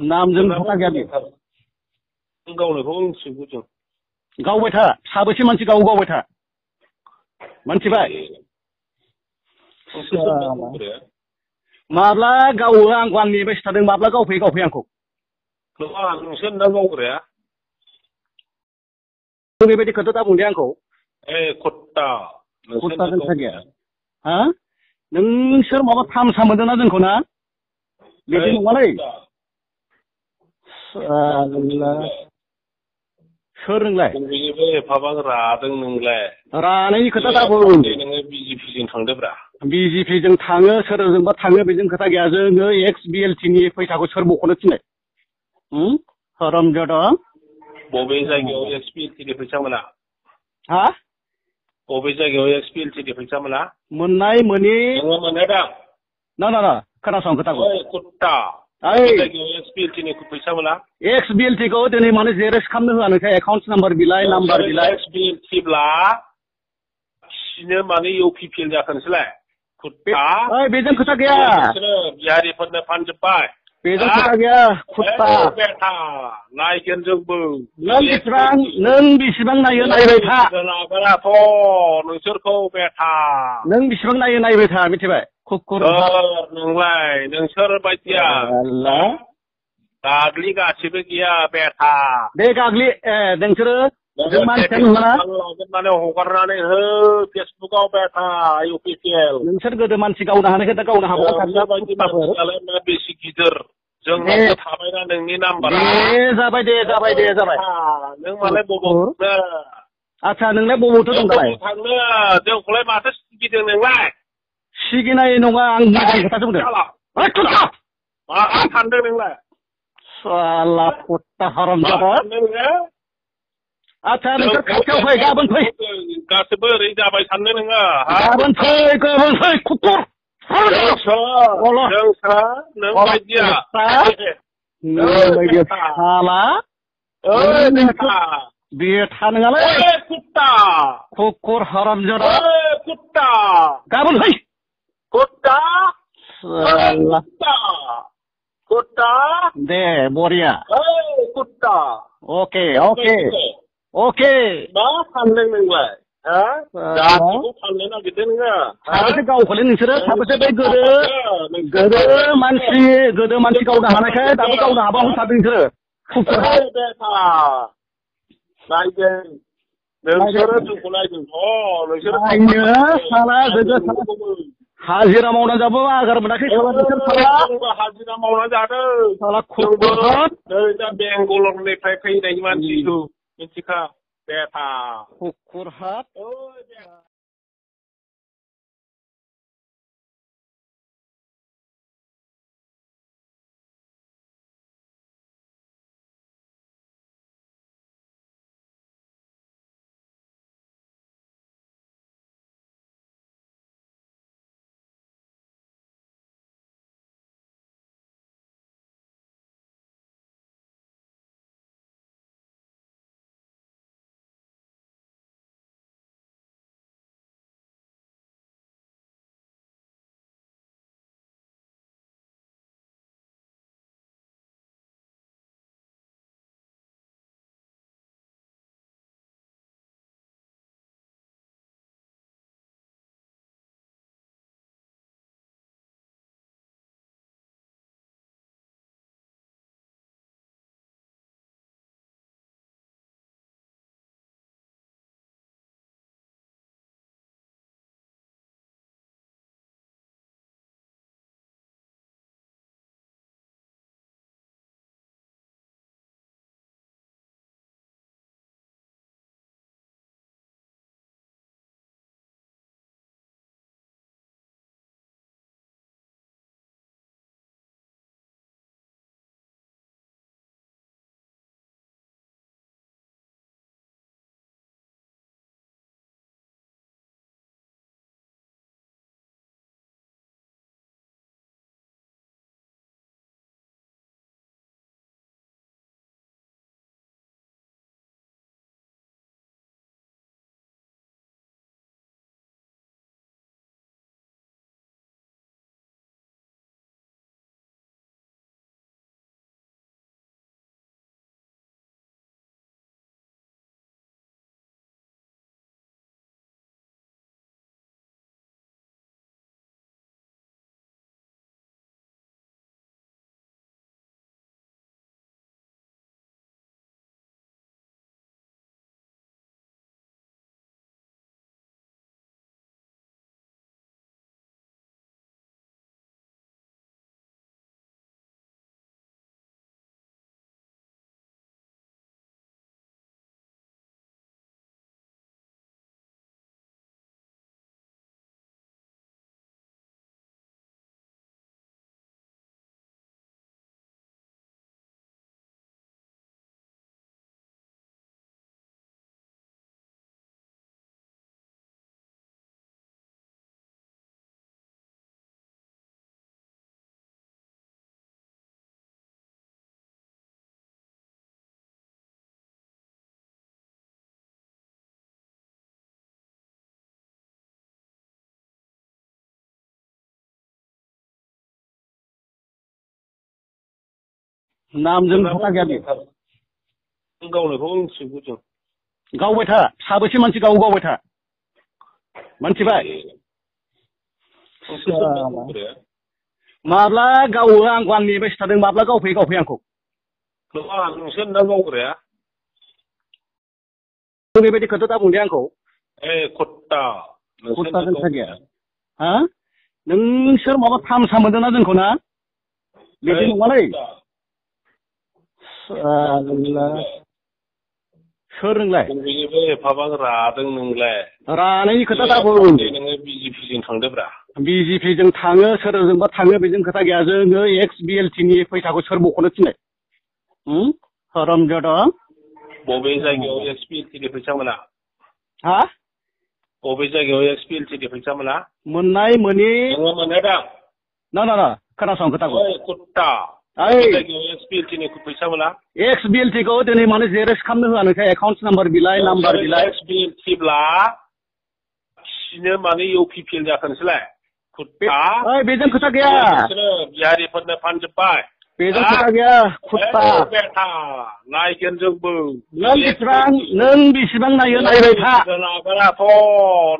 नामजों खोथा गैया बे गावनायखौ मिथिगौ गावबाय था साबेसे मानसि गावबाय था मोनथिबाय माब्ला गावो आंखौ आं नेबायसो थादों माब्ला गावफैयो आंखौ नोंसोर दा गावग्राया बेबायदि खोथा दा बुंदे आंखौ खत्ता खोथा गैया हा नोंसोर माबा थामसा मोनदोंना जोंखौ ना बिदि नङालै सोर नोंलाय एफाबां रादों नोंलाय रानायनि खोथा दा बुं नोङो बिजेपिजों थांदोब्रा बिजेपिजों थाङो सोरजोंबा थाङो बेजों खोथा गैया जोङो एक्स बिएलटिनि फैसाखौ सोर बख'नो थिननाय हरमजादा बबे जायगायाव एक्स बिएलटिनि फैसा मोना हा बबे जायगायाव एक्स बिएलटिनि फैसा मोना मोननाय मोनि नोङो मोनो दा ना खोनासं खोथाखौ कुत्ता जायगायाव एक्स बिएलटिनि फैसा मोना एक्स बिएलटिखौ दिनै मानो जेरेक्स खालामनो होआ नोंथाय एकाउन्ट नाम्बार बिलाइ नाम्बार बिलाइ एक्स बिएलटिब्ला बिसिनो मानो इउपिपिएल जाखो नोंसोरलाय कुत्ता बेजों खोथा गैया बिहारिफोरनो फानजोब्बाय बेजों खोथा गैया कुत्ता बेटा नायगोन जोंबो नों बेसेबां नायो नायबाय था लागोनाथ' नोंसोरखौ बेटा नों बेसेबां नायो नायबाय था मिथिबाय कुकुर नोंलाय नोंसोर बायदिया गाग्लि गासिबो गैया बेटा बे गाग्लि नोंसोरो माने हगारनानै हो फेसबुकाव बेटा इउपिपिएल नोंसोर गोदो मानसि गावनो हानायखौ दा गावनो हाबाय बेसे गिदिर जों थाबायना नोंनि नाम्बारा जाबाय दे नों मालाय बबाव आच्छा नोंलाय बबावथो दं दालाय थांनो जोंखौलाय माथो सिगिदों नोंलाय सिगिनाय नङा आं मोजां खोथासो बुंदों मा सानदों नोंलाय साला कुत्ता हरामजादा आच्छा नोंसोर खाथियाव फै गाबोन फै गासिबो ओरै जाबाय सानदों नोङो गाबोन फै कुकुर नों बायदिया साला बेथा नङालै कुत्ता कुकुर हरामजादा कुत्ता गाबोन फै कुत्ता कुत्ता दे बरिया कुत्ता अके मा फानदों नोंलाय जातिखौ फाननो नागिरदों नोङो साबेसे गावखौलै नोंसोरो साबेसे बे गोदो मानसि गावनो हानायखाय दाबो गावनो हाबाखौ सारदों नोंसोरो नायदों नोंसोरो जोंखौ नायदोंथ' हाजिरा मावना जाबो आगार मोनाखै हाजिरा मावना जादों नै दा बेंगलरनिफ्राय फैनाय मानसिखौ मिथिखा बेटा कुकुर हाब नामजों खोथा गैया बे गावनायखौ मिथिगौ जों गावबाय था साबेसे मानसि गावबाय था मोनथिबाय माब्ला गावो आंखौ आं नेबायसो थादों माब्ला गावफैयो आंखौ नङा नोंसोर ना गावग्राया बेबायदि खोथा दा बुंदे आंखौ कुत्ता खोथा गैया हा नोंसोर माबा थामसा मोनदों ना जोंखौ ना बिदि नङालै सोर नोंलाय एफाबां रादों नोंलाय रानायनि खोथा दा बुं नोङो बिजेपिजों थांदोब्रा बिजेपिजों थाङो सोरजोंबा थाङो बेजों खोथा गैया जोङो एक्स बिएलटिनि फैसाखौ सोर बख'नो थिननाय हरमजादा बबे जायगायाव एक्स बिएलटिनि फैसा मोना हा बबे जायगायाव एक्स बिएलटिनि फैसा मोना मोननाय मोनि नोङो मोनो दा ना खोनासं खोथाखौ कुत्ता जायगायाव एक्स बिएलटिनि फैसा मोना एक्स बिएलटिखौ दिनै माने जेरेक्स खालामनो होआ नोंथां एकाउन्ट नाम्बार बिलाइ नाम्बार बिलाइ एक्स बिएलटिब्ला बिसिनो माने इउपिपिएल जाखो नोंसोरलाय कुत्ता बेजों खोथा गैया बिहारिफोरनो फानजोब्बाय बेजों खोथा गैया कुत्ता बेटा नायगोन जोंबो नों बेसेबां नायो नायबाय था लागोनाथ'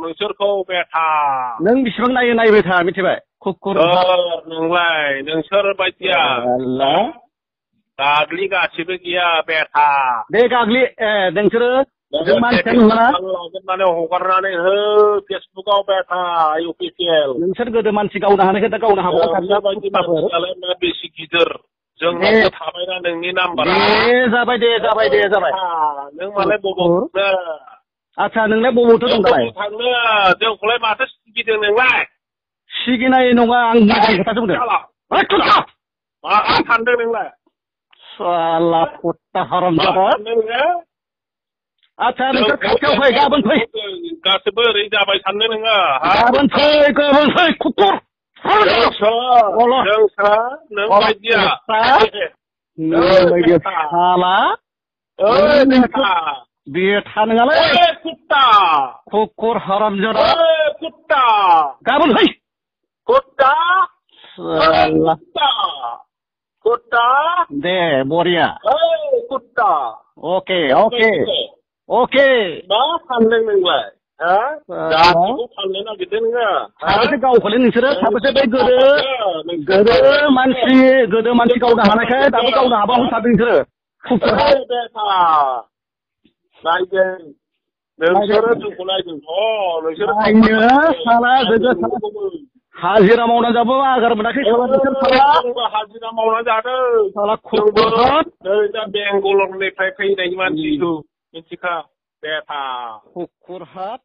नोंसोरखौ बेटा नों बेसेबां नायो नायबाय था मिथिबाय कुकुर नोंलाय नोंसोर बायदिया गाग्लि गासिबो गैया बेटा बे गाग्लि नोंसोरो मानसियानो नङा माने हगारनानै हो फेसबुकाव बेटा इउपिपिएल नोंसोर गोदो मानसि गावनो हानायखौ दा गावनो हाबाय बेसे गिदिर जोंनावसो थाबायना नोंनि नाम्बारा जाबाय नों मालाय बबाव आच्छा नोंलाय बबावथो दं दालाय थांनो जोंखौलाय माथो सिगिदों नोंलाय सिगिनाय नङा आं मोजां खोथासो बुंदों मा सानदों नोंलाय साला कुत्ता हरामजादा आच्छा नोंसोर खाथियाव फै गाबोन फै गासिबो ओरै जाबाय सानदों नोङो गाबोन फै कुकुर नों बायदिया साला बेथा नङालै कुत्ता कुकुर हरामजादा कुत्ता गाबोन फै कुत्ता कुत्ता दे बरिया कुत्ता अके मा सानदों नोंलाय गासिबो फाननो नागिरदों नोङो साबेसे गावखौलै नोंसोरो साबेसे बै गोदो मानसि गावनो हानायखाय दाबो गावनो हाबावनो सानदों नोंसोरो नायगोन नोंसोरो जोंखौ नायगोनथ' नोंसोरो हाजिरा मावनानै जाबो आगार मोनाखै हाजिरा मावनानै जादों नै दा बेंगलरनिफ्राय फैनाय मानसिखौ मिथिखा बेटा कुकुर हात